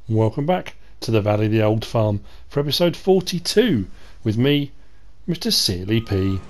Welcome back to the Valley of the Old Farm for episode 42 with me, MrSealyp.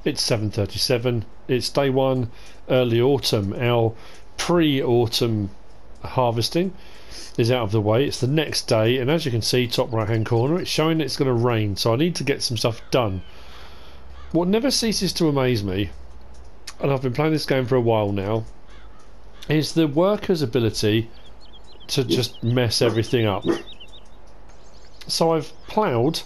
It's 7:37, it's day one, early autumn. Our pre-autumn harvesting is out of the way. It's the next day, and as you can see, top right hand corner, it's showing it's going to rain, so I need to get some stuff done. What never ceases to amaze me, and I've been playing this game for a while now, is the worker's ability to just mess everything up. So I've ploughed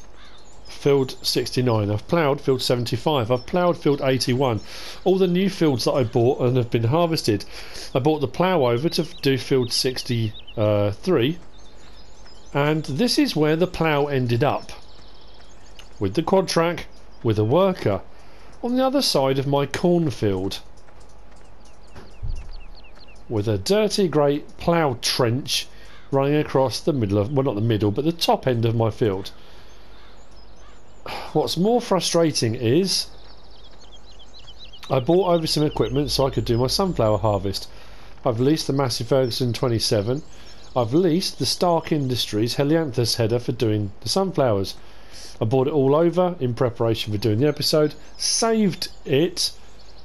field 69, I've ploughed field 75, I've ploughed field 81. All the new fields that I bought and have been harvested, I bought the plough over to do field 63, and this is where the plough ended up, with the quad track, with a worker on the other side of my cornfield, with a dirty grey plough trench running across the middle of, well, not the middle, but the top end of my field. What's more frustrating is I bought over some equipment so I could do my sunflower harvest. I've leased the Massey Ferguson 27. I've leased the Stark Industries Helianthus header for doing the sunflowers. I bought it all over in preparation for doing the episode, saved it,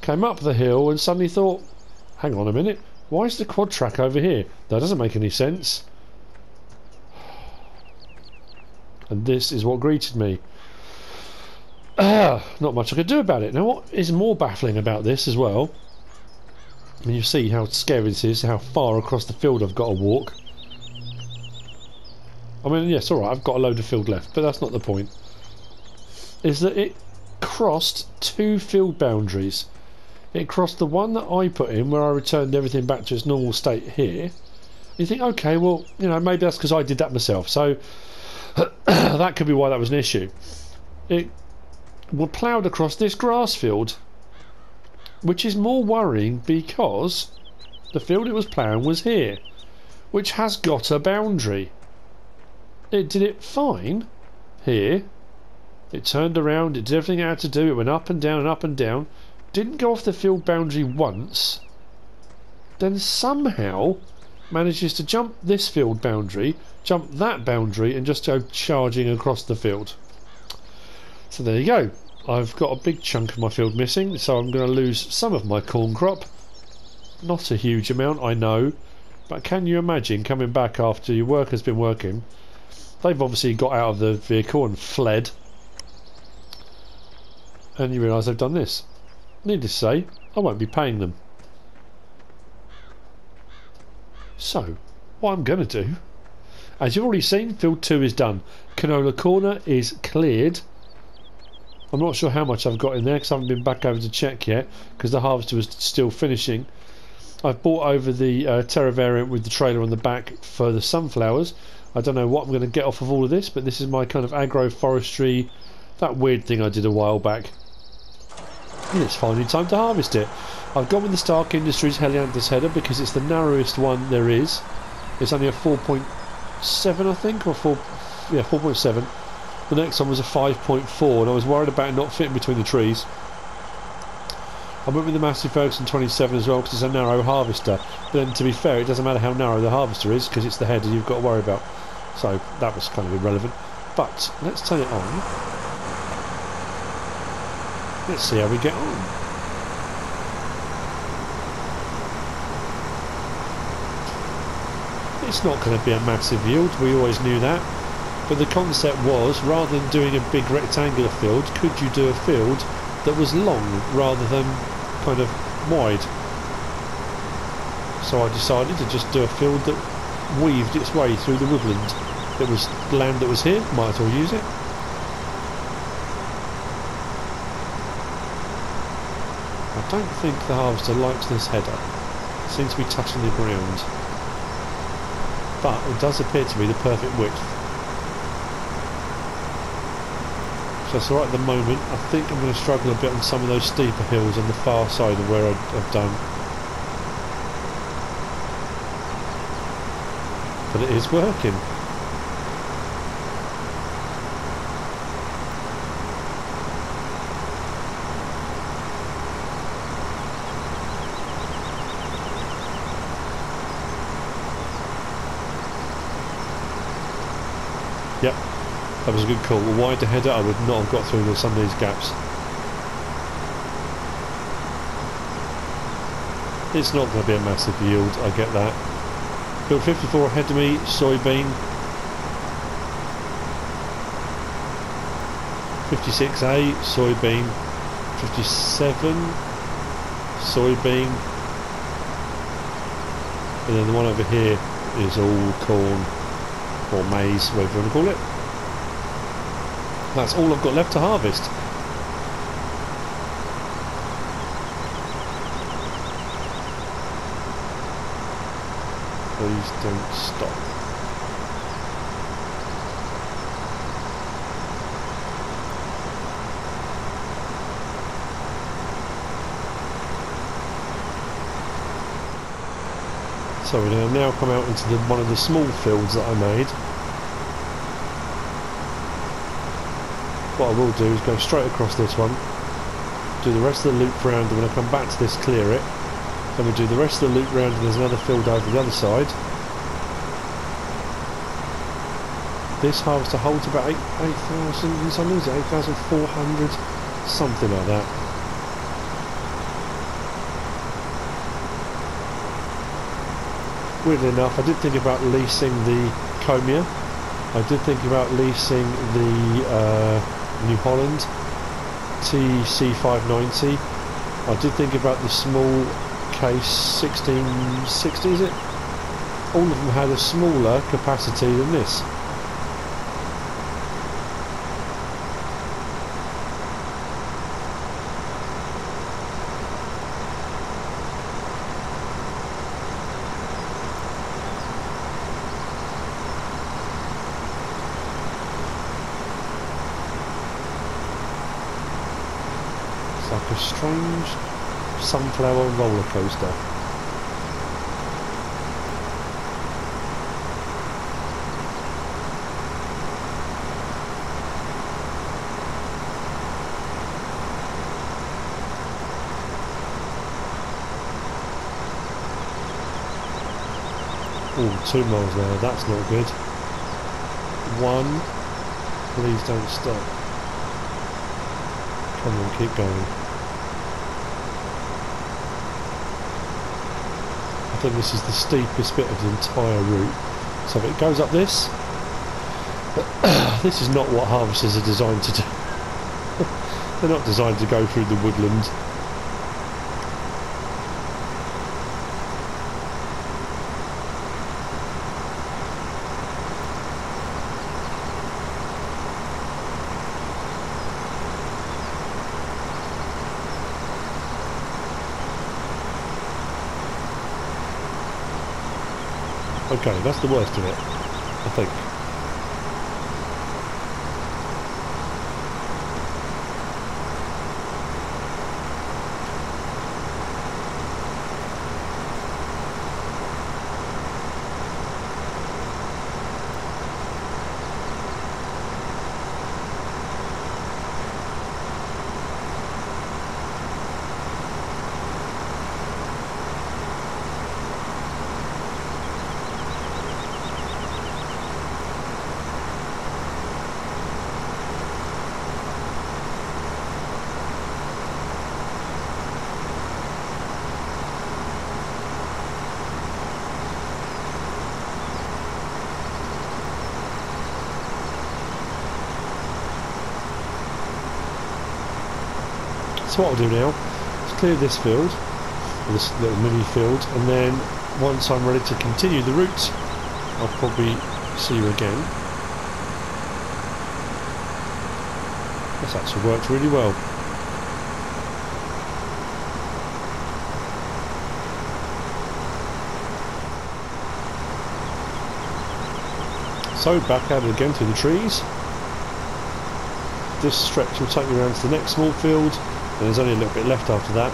came up the hill and suddenly thought, hang on a minute, why is the quad track over here? That doesn't make any sense. And this is what greeted me. Not much I could do about it. Now what is more baffling about this as well, and you see how scary this is, how far across the field I've got to walk. I mean, yes, alright, I've got a load of field left, but that's not the point. Is that it crossed two field boundaries. It crossed the one that I put in where I returned everything back to its normal state here. You think, okay, well, you know, maybe that's because I did that myself, so that could be why that was an issue. It were ploughed across this grass field, which is more worrying because the field it was ploughing was here, which has got a boundary. it did it fine here. It turned around, it did everything it had to do, it went up and down and up and down, didn't go off the field boundary once, then somehow manages to jump this field boundary, jump that boundary, and just go charging across the field. So there you go. I've got a big chunk of my field missing, so I'm going to lose some of my corn crop. Not a huge amount, I know, but can you imagine coming back after your worker's been working? They've obviously got out of the vehicle and fled, and you realise they've done this. Needless to say, I won't be paying them. So, what I'm going to do, as you've already seen, field 2 is done. Canola corner is cleared. I'm not sure how much I've got in there because I haven't been back over to check yet because the harvester was still finishing. I've bought over the Terra variant with the trailer on the back for the sunflowers. I don't know what I'm going to get off of all of this, but this is my kind of agroforestry, that weird thing I did a while back. And it's finally time to harvest it. I've gone with the Stark Industries Helianthus header because it's the narrowest one there is. It's only a 4.7 I think, or 4.7. The next one was a 5.4 and I was worried about it not fitting between the trees. I went with the Massey Ferguson 27 as well because it's a narrow harvester. But then to be fair, it doesn't matter how narrow the harvester is because it's the header you've got to worry about. So that was kind of irrelevant. But let's turn it on. Let's see how we get on. It's not going to be a massive yield, we always knew that. But the concept was, rather than doing a big rectangular field, could you do a field that was long rather than kind of wide? So I decided to just do a field that weaved its way through the woodland. It was land that was here, might as well use it. I don't think the harvester likes this header. It seems to be touching the ground. But it does appear to be the perfect width. So it's alright at the moment. I think I'm going to struggle a bit on some of those steeper hills on the far side of where I've done. But it is working. Yep, that was a good call. A wider header, I would not have got through some of these gaps. It's not going to be a massive yield, I get that. Field 54 ahead of me, soybean. 56A, soybean. 57, soybean. And then the one over here is all corn. Or maize, whatever you want to call it. That's all I've got left to harvest. Please don't stop. So we now come out into one of the small fields that I made. What I will do is go straight across this one, do the rest of the loop round, and when I come back to this, clear it. Then we do the rest of the loop round, and there's another field over the other side. This harvester holds about 8,000 and something, is it 8,400? Something like that. Weirdly enough, I did think about leasing the Comia. I did think about leasing the New Holland TC590. I did think about the small case 1660, is it? All of them had a smaller capacity than this. Like a strange sunflower roller coaster. Oh, 2 miles an hour, that's not good. 1. Please don't stop. Come on, keep going. I think this is the steepest bit of the entire route. So if it goes up this, this is not what harvesters are designed to do. They're not designed to go through the woodland. Okay, that's the worst of it, I think. So what I'll do now is clear this field, this little mini field, and then once I'm ready to continue the route, I'll probably see you again. That's actually worked really well. So back at it again through the trees. This stretch will take me around to the next small field, and there's only a little bit left after that.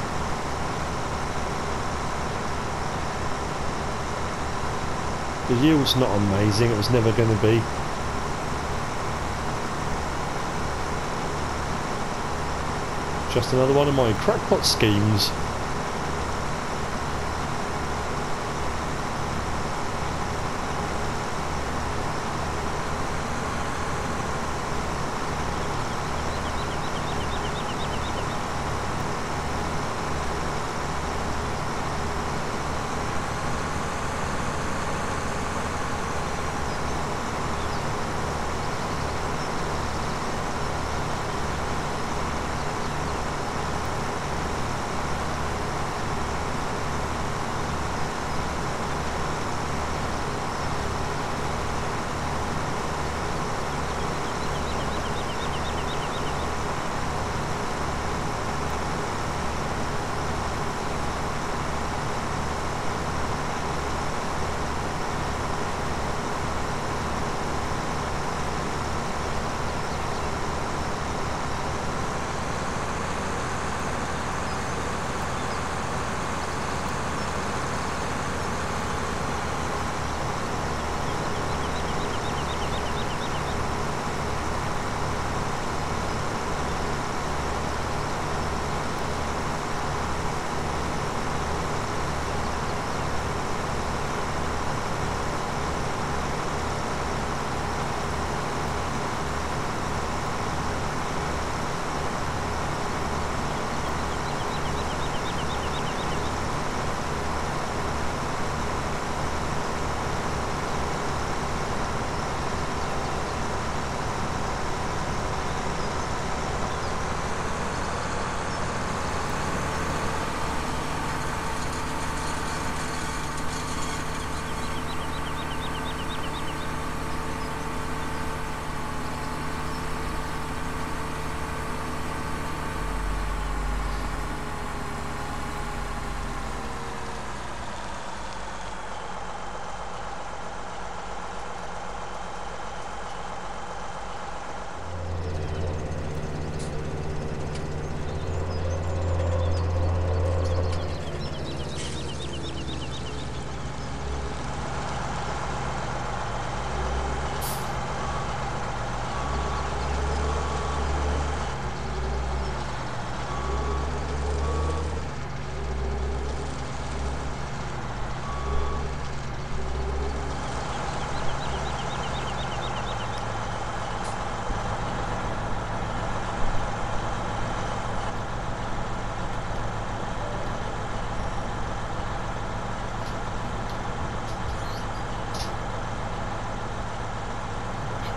The yield's not amazing, it was never going to be. Just another one of my crackpot schemes.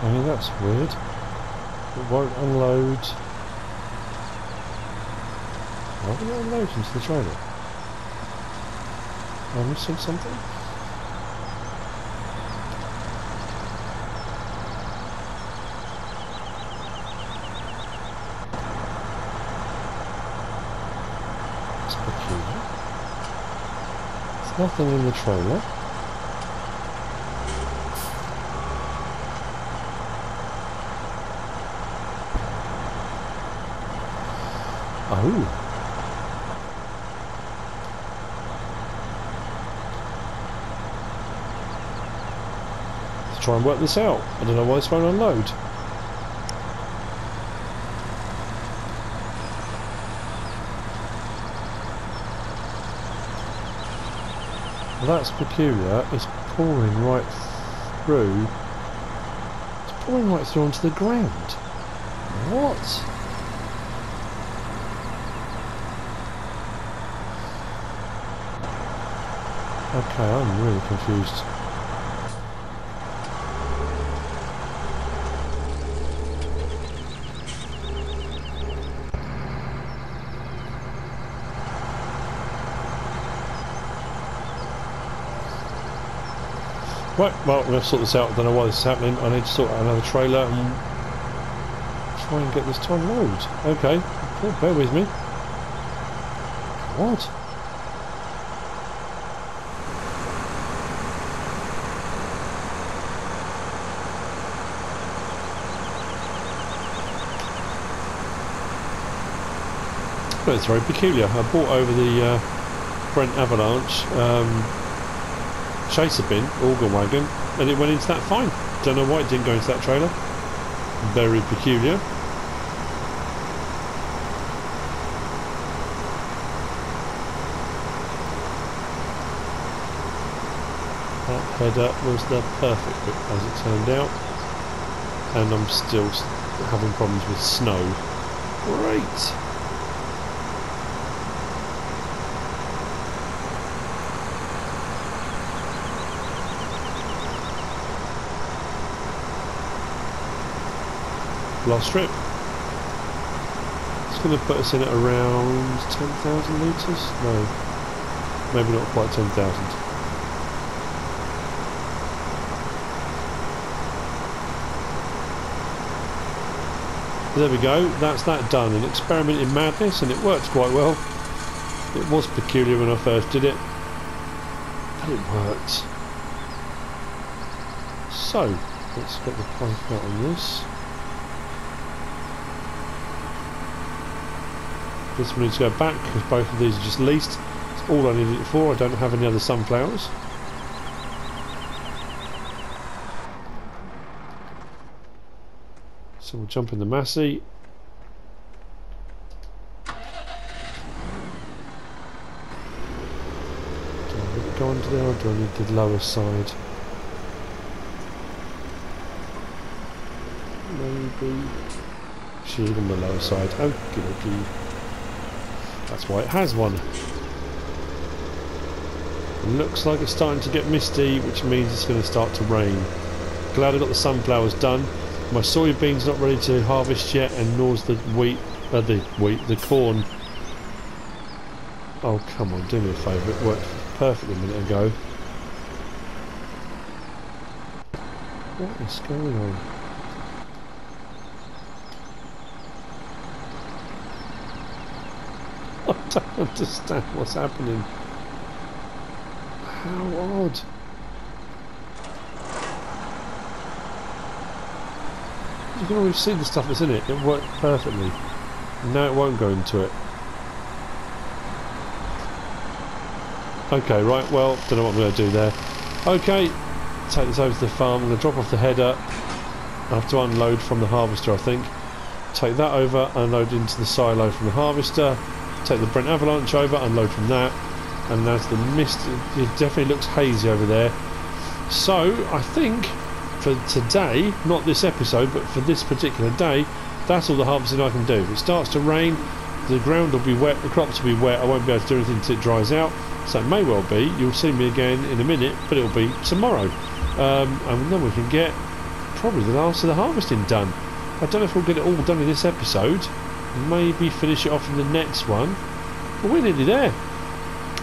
I mean, that's weird. It won't unload. Why won't it unload into the trailer? Am I missing something? That's peculiar. There's nothing in the trailer. Oh. Let's try and work this out. I don't know why this won't unload. Well, that's peculiar. It's pouring right through. It's pouring right through onto the ground. What? Okay, I'm really confused. Right, well, I'm going to sort this out. I don't know why this is happening. I need to sort out another trailer and try and get this to unload. Okay, bear with me. What? Well, it's very peculiar. I brought over the Brent Avalanche chaser bin, organ wagon, and it went into that fine. Don't know why it didn't go into that trailer. Very peculiar. That header was the perfect bit as it turned out, and I'm still having problems with snow. Great. Last trip. It's going to put us in at around 10,000 litres? No, maybe not quite 10,000. There we go, that's that done. An experiment in madness, and it worked quite well. It was peculiar when I first did it, but it worked. So, let's get the pipe out on this. This one needs to go back because both of these are just leased. It's all I needed it for. I don't have any other sunflowers. So we'll jump in the Massey. Do I need to go under there or do I need the lower side? Maybe. Shield on the lower side. Okie dokie. That's why it has one. It looks like it's starting to get misty, which means it's going to start to rain. Glad I got the sunflowers done. My soybean's not ready to harvest yet, and nor's the the corn. Oh, come on, do me a favour. It worked perfectly a minute ago. What is going on? I don't understand what's happening. How odd. You can always see the stuff that's in it. It worked perfectly. Now it won't go into it. Okay, right, well, don't know what I'm going to do there. Okay, take this over to the farm. I'm going to drop off the header. I have to unload from the harvester, I think. Take that over, unload into the silo from the harvester. Take the Brent Avalanche over, unload from that, and as the mist, it definitely looks hazy over there. So I think for today, not this episode, but for this particular day, that's all the harvesting I can do. If it starts to rain, the ground will be wet, the crops will be wet, I won't be able to do anything until it dries out. So it may well be you'll see me again in a minute, but it'll be tomorrow, and then we can get probably the last of the harvesting done. I don't know if we'll get it all done in this episode. Maybe finish it off in the next one. But we're nearly there.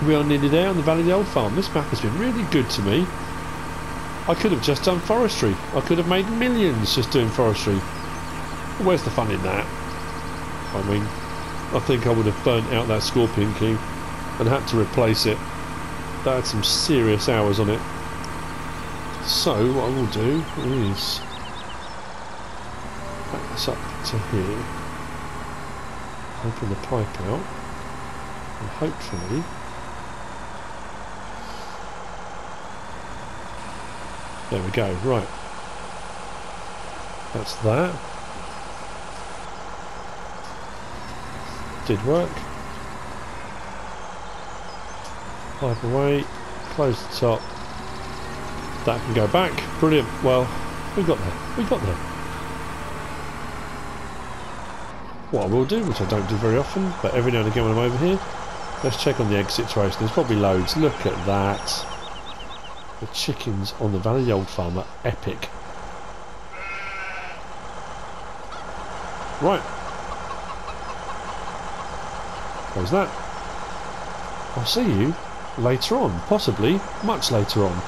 We are nearly there on the Valley of the Old Farm. This map has been really good to me. I could have just done forestry. I could have made millions just doing forestry. Where's the fun in that? I mean, I think I would have burnt out that Scorpion King and had to replace it. That had some serious hours on it. So what I will do is back this up to here, open the pipe out, and hopefully there we go. Right, that's that. Did work. Pipe away, close the top. That can go back. Brilliant. Well, we got there. We got there. What I will do, which I don't do very often, but every now and again when I'm over here, let's check on the egg situation. There's probably loads. Look at that. The chickens on the Valley of the Old Farm are epic. Right. There's that. I'll see you later on. Possibly much later on.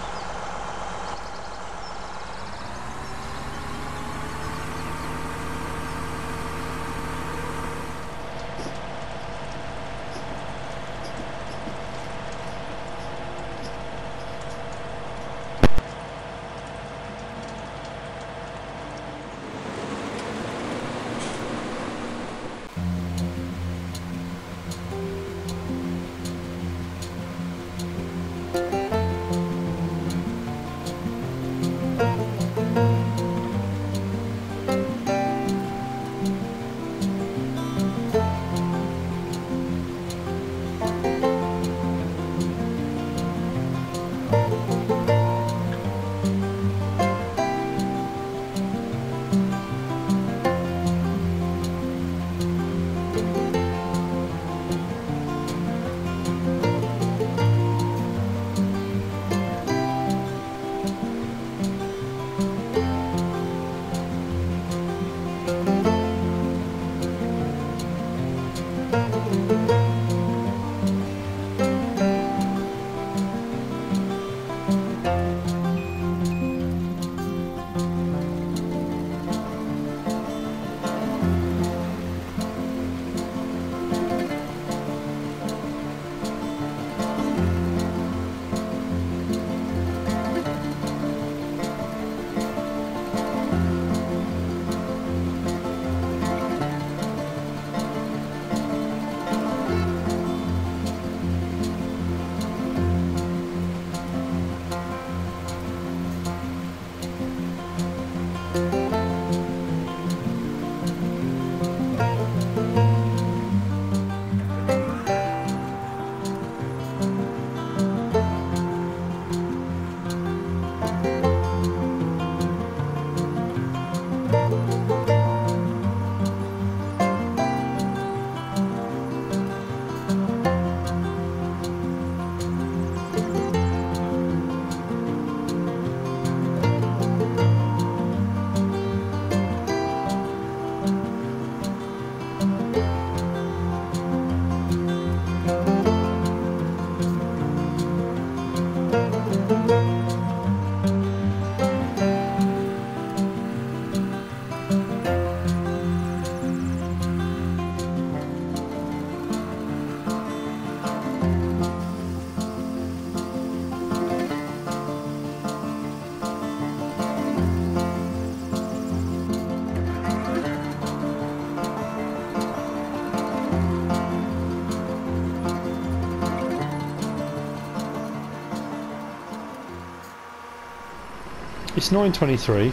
It's 9:23.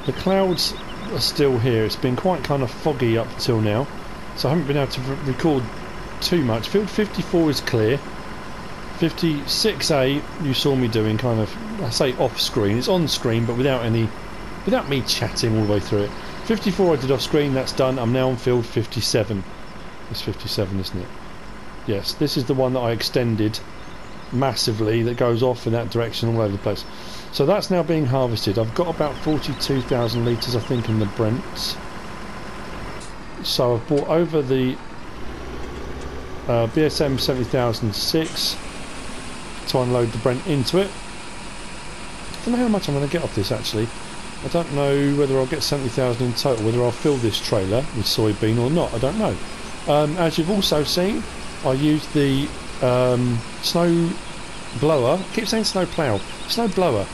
The clouds are still here. It's been quite kind of foggy up until now, so I haven't been able to record too much. Field 54 is clear. 56A you saw me doing kind of, I say off screen. It's on screen but without me chatting all the way through it. 54 I did off screen. That's done. I'm now on field 57. It's 57, isn't it? Yes, this is the one that I extended massively that goes off in that direction all over the place. So that's now being harvested. I've got about 42,000 litres I think in the Brent. So I've brought over the BSM 70,006 to unload the Brent into it. I don't know how much I'm going to get off this actually. I don't know whether I'll get 70,000 in total, whether I'll fill this trailer with soybean or not, I don't know. As you've also seen, I used the snow blower, I keep saying snow plough, snow blower,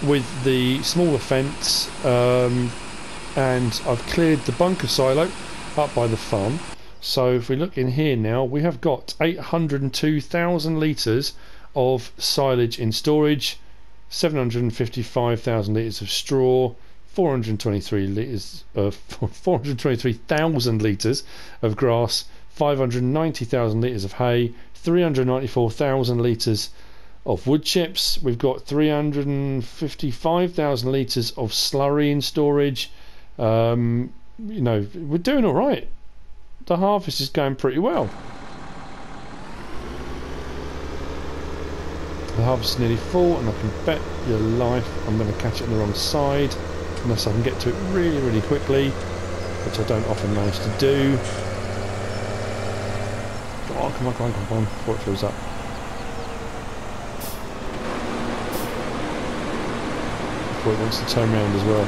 with the smaller fence, and I've cleared the bunker silo up by the farm. So if we look in here now, we have got 802,000 litres of silage in storage, 755,000 litres of straw, 423,000 litres of grass, 590,000 litres of hay, 394,000 litres of wood chips. We've got 355,000 litres of slurry in storage. You know, we're doing all right. The harvest is going pretty well. The harvest is nearly full, and I can bet your life I'm going to catch it on the wrong side, unless I can get to it really, really quickly, which I don't often manage to do. Oh, come on, come on, come on, before it fills up. Before it wants to turn around as well.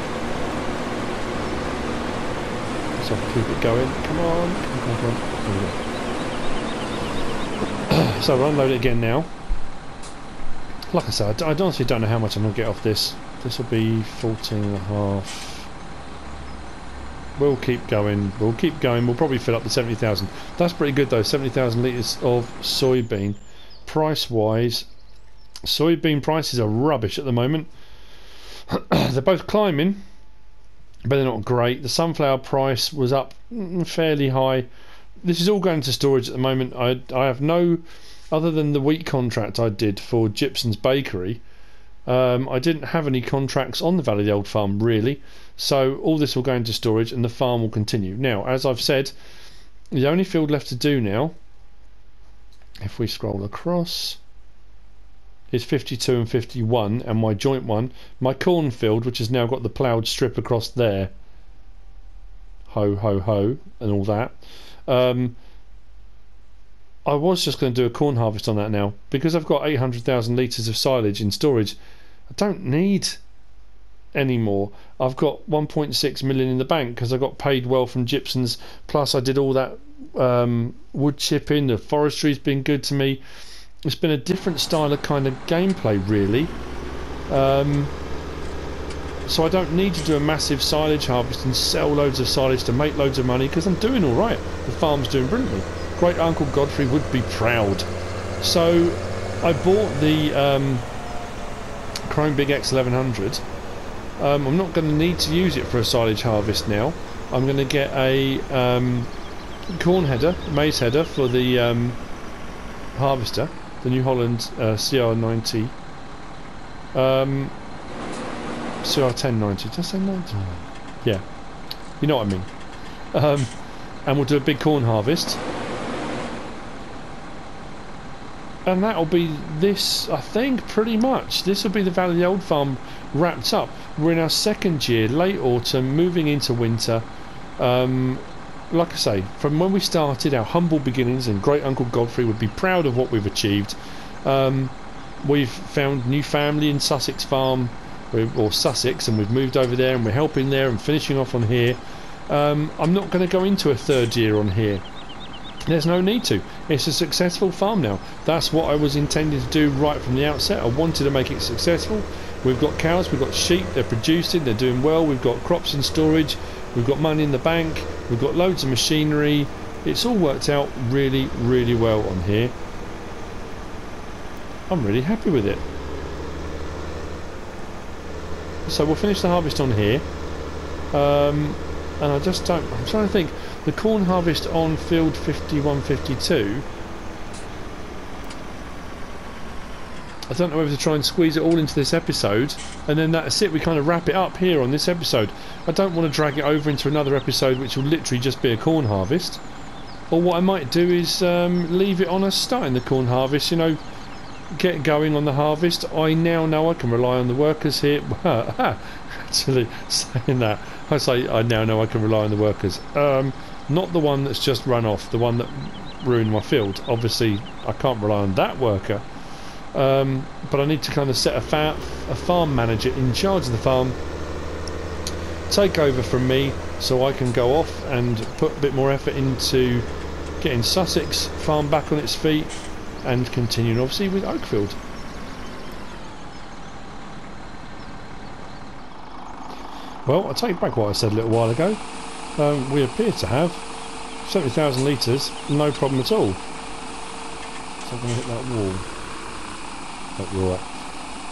So I can keep it going. Come on, come on, come on. There we go. So I'll unload it again now. Like I said, I honestly don't know how much I'm going to get off this. This will be 14.5. We'll keep going. We'll keep going. We'll probably fill up the 70,000. That's pretty good though. 70,000 litres of soybean. Price-wise, soybean prices are rubbish at the moment. They're both climbing, but they're not great. The sunflower price was up fairly high. This is all going to storage at the moment. I have no, other than the wheat contract I did for Gypson's Bakery, I didn't have any contracts on the Valley of the Old Farm really, so all this will go into storage and the farm will continue. Now, as I've said, the only field left to do now, if we scroll across, is 52 and 51, and my joint one, my cornfield, which has now got the ploughed strip across there, ho ho ho and all that. I was just going to do a corn harvest on that now, because I've got 800,000 litres of silage in storage. I don't need any more. I've got 1.6 million in the bank because I got paid well from Gypson's, plus I did all that wood chipping. The forestry's been good to me. It's been a different style of kind of gameplay really, so I don't need to do a massive silage harvest and sell loads of silage to make loads of money, because I'm doing alright. The farm's doing brilliantly. Great Uncle Godfrey would be proud. So I bought the Chrome Big X 1100. I'm not going to need to use it for a silage harvest now. I'm going to get a corn header, maize header for the harvester, the New Holland CR90, CR1090. Did I say 90? Yeah, you know what I mean. And we'll do a big corn harvest. And that'll be this, I think, pretty much. This will be the Valley of the Old Farm wrapped up. We're in our second year, late autumn, moving into winter. Like I say, from when we started, our humble beginnings, and Great Uncle Godfrey would be proud of what we've achieved. We've found new family in Sussex Farm, or Sussex, and we've moved over there, and we're helping there and finishing off on here. I'm not going to go into a third year on here. There's no need to. It's a successful farm now. That's what I was intending to do right from the outset. I wanted to make it successful. We've got cows, we've got sheep, they're producing, they're doing well, we've got crops in storage, we've got money in the bank, we've got loads of machinery. It's all worked out really, really well on here. I'm really happy with it. So we'll finish the harvest on here. And I just don't, I'm trying to think, the corn harvest on field 51-52, I don't know whether to try and squeeze it all into this episode, and then that's it, we kind of wrap it up here on this episode. I don't want to drag it over into another episode which will literally just be a corn harvest. Or what I might do is leave it on us starting the corn harvest, you know, get going on the harvest. I now know I can rely on the workers here. Actually, saying that, I now know I can rely on the workers. Not the one that's just run off, the one that ruined my field. Obviously, I can't rely on that worker. But I need to kind of set a farm manager in charge of the farm, take over from me, so I can go off and put a bit more effort into getting Sussex farm back on its feet and continuing obviously with Oakfield. Well, I take back what I said a little while ago. We appear to have 70,000 litres, no problem at all. So I'm going to hit that wall. Right.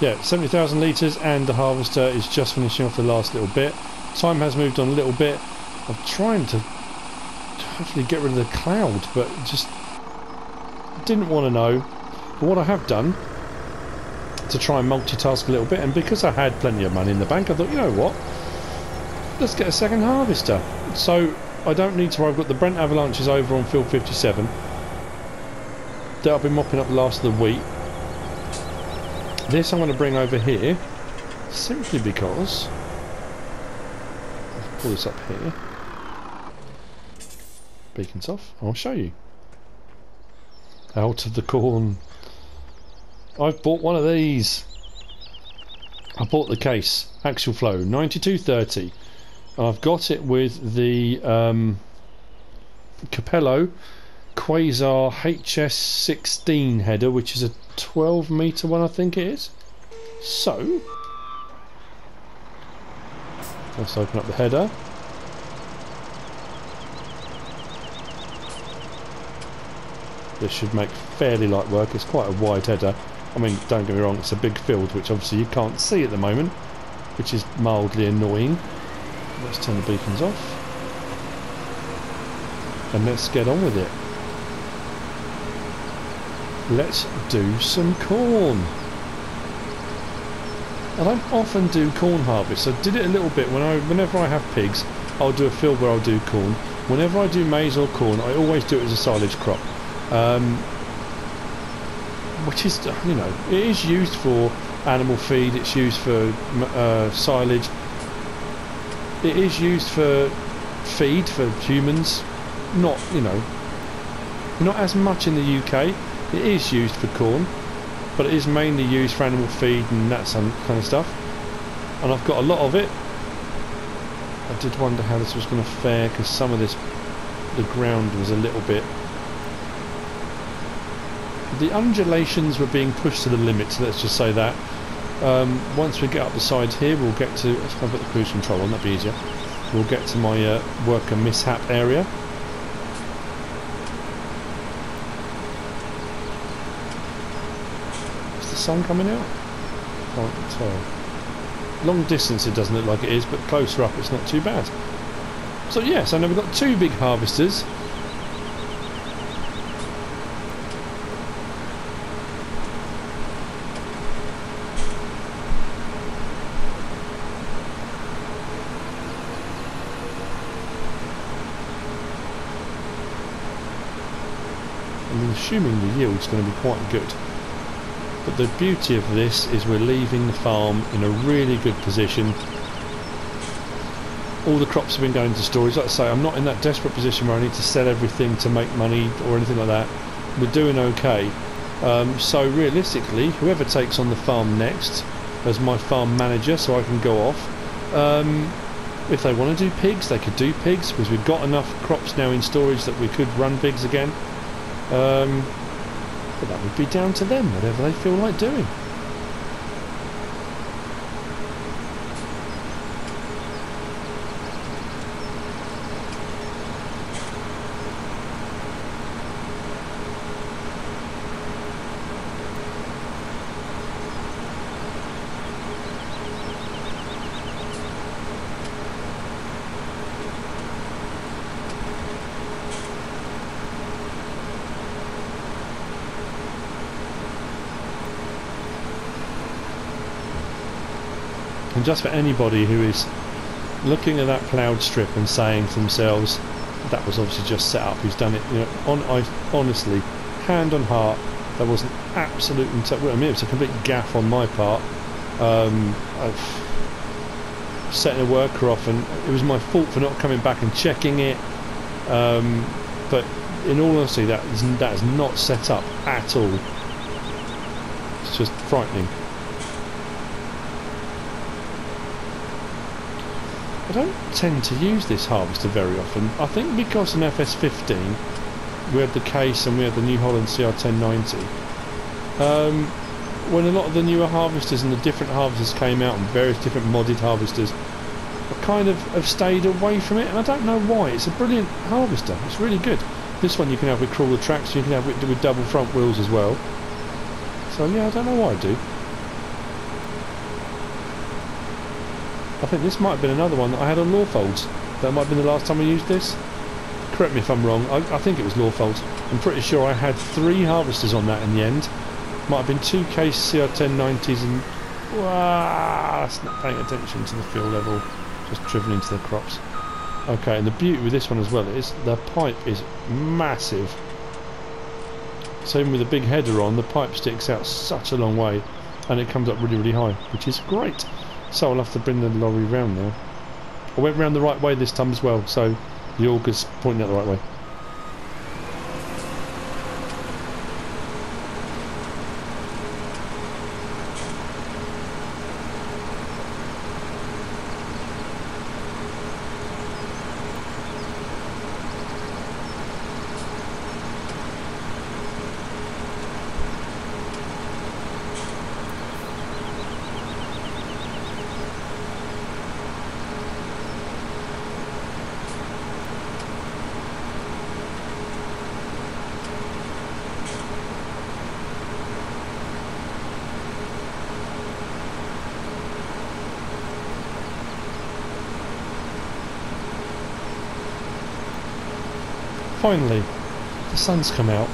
Yeah, 70,000 litres, and the harvester is just finishing off the last little bit. Time has moved on a little bit. I'm trying to hopefully get rid of the cloud, but just didn't want to know. But what I have done to try and multitask a little bit, and because I had plenty of money in the bank, I thought, you know what, let's get a second harvester. So I don't need to worry. I've got the Brent avalanches over on field 57 that I've been mopping up the last of the wheat. This I'm going to bring over here simply because, let's pull this up here, beacons off, I'll show you. Out of the corn. I've bought one of these. I bought the case, Axial Flow 9230. I've got it with the Capello Quasar HS16 header, which is a 12 metre one, I think it is. So let's open up the header. This should make fairly light work. It's quite a wide header. I mean, don't get me wrong, it's a big field, which obviously you can't see at the moment, which is mildly annoying. Let's turn the beacons off and let's get on with it. Let's do some corn. I don't often do corn harvest. I did it a little bit whenever I have pigs. I'll do a field where I'll do corn. Whenever I do maize or corn, I always do it as a silage crop, which is, you know, it is used for animal feed. It's used for silage. It is used for feed for humans. Not, you know, not as much in the UK. It is used for corn, but it is mainly used for animal feed and that kind of stuff. And I've got a lot of it. I did wonder how this was going to fare, because some of this, the ground was a little bit, the undulations were being pushed to the limit, so let's just say that. Once we get up the side here, we'll get to, I've got the cruise control on, that'd be easier. We'll get to my worker mishap area. Is the sun coming out? Can't tell. Long distance it doesn't look like it is, but closer up it's not too bad. So yeah, so now we've got two big harvesters. I'm assuming the yield's going to be quite good. But the beauty of this is we're leaving the farm in a really good position. All the crops have been going to storage. Like I say, I'm not in that desperate position where I need to sell everything to make money or anything like that. We're doing okay. So realistically, whoever takes on the farm next as my farm manager, so I can go off. If they want to do pigs, they could do pigs, because we've got enough crops now in storage that we could run pigs again. But that would be down to them, whatever they feel like doing. And just for anybody who is looking at that ploughed strip and saying to themselves, that was obviously just set up. He's done it, you know, honestly, hand on heart, that was an absolute, well, I mean, it was a complete gaff on my part. I've setting a worker off, and it was my fault for not coming back and checking it. But in all honesty, that is not set up at all. It's just frightening. I don't tend to use this harvester very often. I think because in FS15 we had the case and we had the New Holland CR1090. When a lot of the newer harvesters and the different harvesters came out and various different modded harvesters, I kind of have stayed away from it, and I don't know why. It's a brilliant harvester. It's really good. This one you can have with crawler tracks, you can have it with double front wheels as well. So yeah, I don't know why I do. I think this might have been another one that I had on Lawfolds. That might have been the last time I used this. Correct me if I'm wrong. I think it was Lawfolds. I'm pretty sure I had 3 harvesters on that in the end. Might have been 2 case CR1090s and... Wow, that's not paying attention to the field level. Just driven into the crops. Okay, and the beauty with this one as well is the pipe is massive. So even with a big header on, the pipe sticks out such a long way, and it comes up really, really high, which is great. So I'll have to bring the lorry round now. I went round the right way this time as well, so the auger's pointing out the right way. Finally, the sun's come out.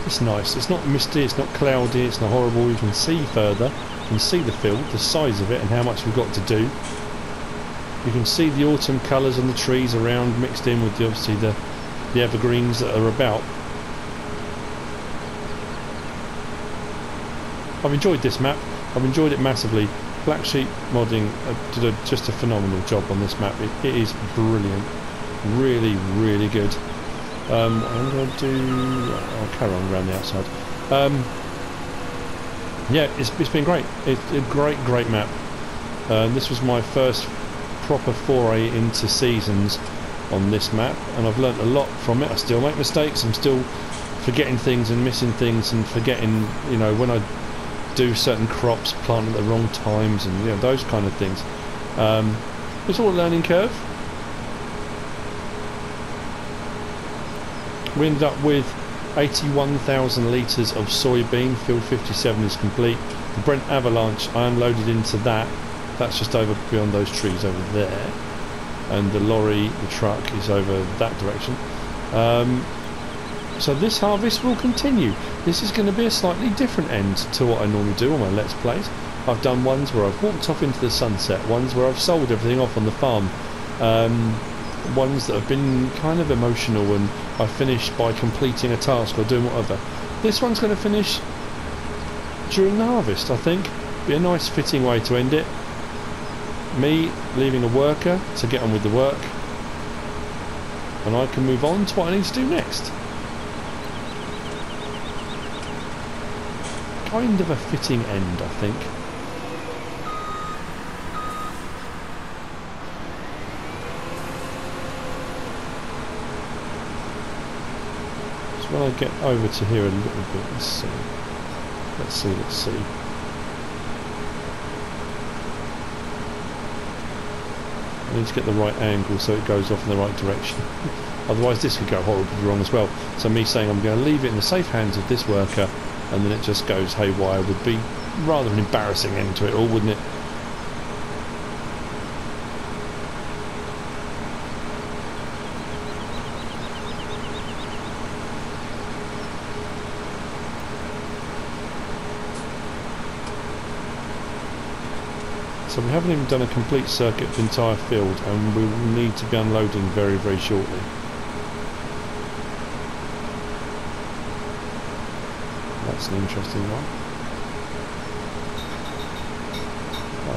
It's nice. It's not misty, it's not cloudy, it's not horrible. You can see further. You can see the field, the size of it, and how much we've got to do. You can see the autumn colours on the trees around, mixed in with obviously the evergreens that are about. I've enjoyed this map. I've enjoyed it massively. Blacksheep modding did just a phenomenal job on this map. It is brilliant. Really, really good. I'm going to do... I'll carry on around the outside. Yeah, it's been great. It's a great map. This was my first proper foray into seasons on this map, and I've learnt a lot from it. I still make mistakes. I'm still forgetting things and missing things and forgetting, you know, when I do certain crops, plant at the wrong times, and you know, those kind of things. It's all a learning curve. We ended up with 81,000 litres of soybean. Field 57 is complete. The Brent Avalanche, I unloaded into that. That's just over beyond those trees over there. And the lorry, the truck, is over that direction. So this harvest will continue. This is going to be a slightly different end to what I normally do on my Let's Plays. I've done ones where I've walked off into the sunset, ones where I've sold everything off on the farm. Ones that have been kind of emotional and I finished by completing a task or doing whatever. This one's going to finish during the harvest, I think. Be a nice fitting way to end it. Me leaving a worker to get on with the work, and I can move on to what I need to do next. Kind of a fitting end, I think. When I get over to here a little bit, let's see. I need to get the right angle so it goes off in the right direction. Otherwise this could go horribly wrong as well. So me saying I'm going to leave it in the safe hands of this worker and then it just goes haywire would be rather an embarrassing end to it all, wouldn't it? So we haven't even done a complete circuit of the entire field, and we will need to be unloading very, very shortly. That's an interesting one.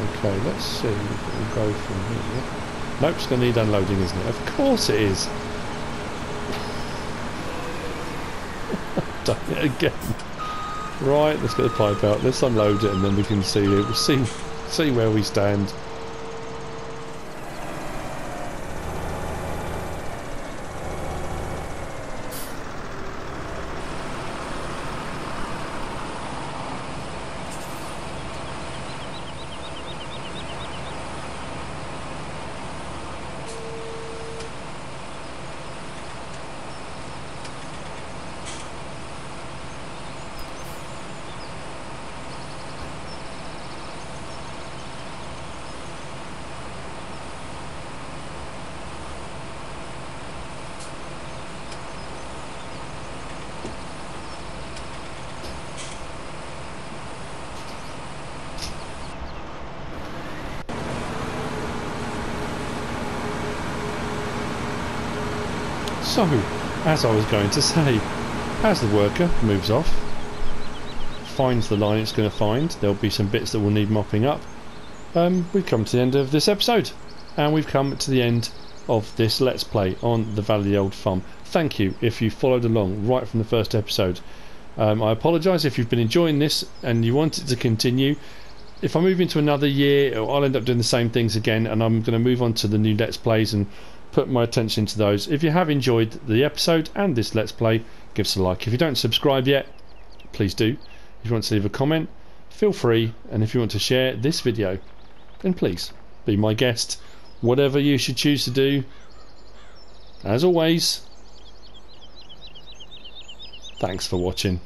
Okay, let's see if we'll go from here. Nope, it's going to need unloading, isn't it? Of course it is. Done it again. Right, let's get the pipe out. Let's unload it, and then we can see it. We'll see where we stand. So, as I was going to say, as the worker moves off, finds the line it's going to find, there'll be some bits that will need mopping up. We've come to the end of this episode, and we've come to the end of this Let's Play on the Valley of the Old Farm. Thank you if you followed along right from the first episode. I apologise if you've been enjoying this and you want it to continue. If I move into another year, I'll end up doing the same things again, and I'm going to move on to the new Let's Plays and put my attention to those. If you have enjoyed the episode and this Let's Play, give us a like. If you don't subscribe yet, please do. If you want to leave a comment, feel free, and if you want to share this video, then please be my guest. Whatever you should choose to do, as always, thanks for watching.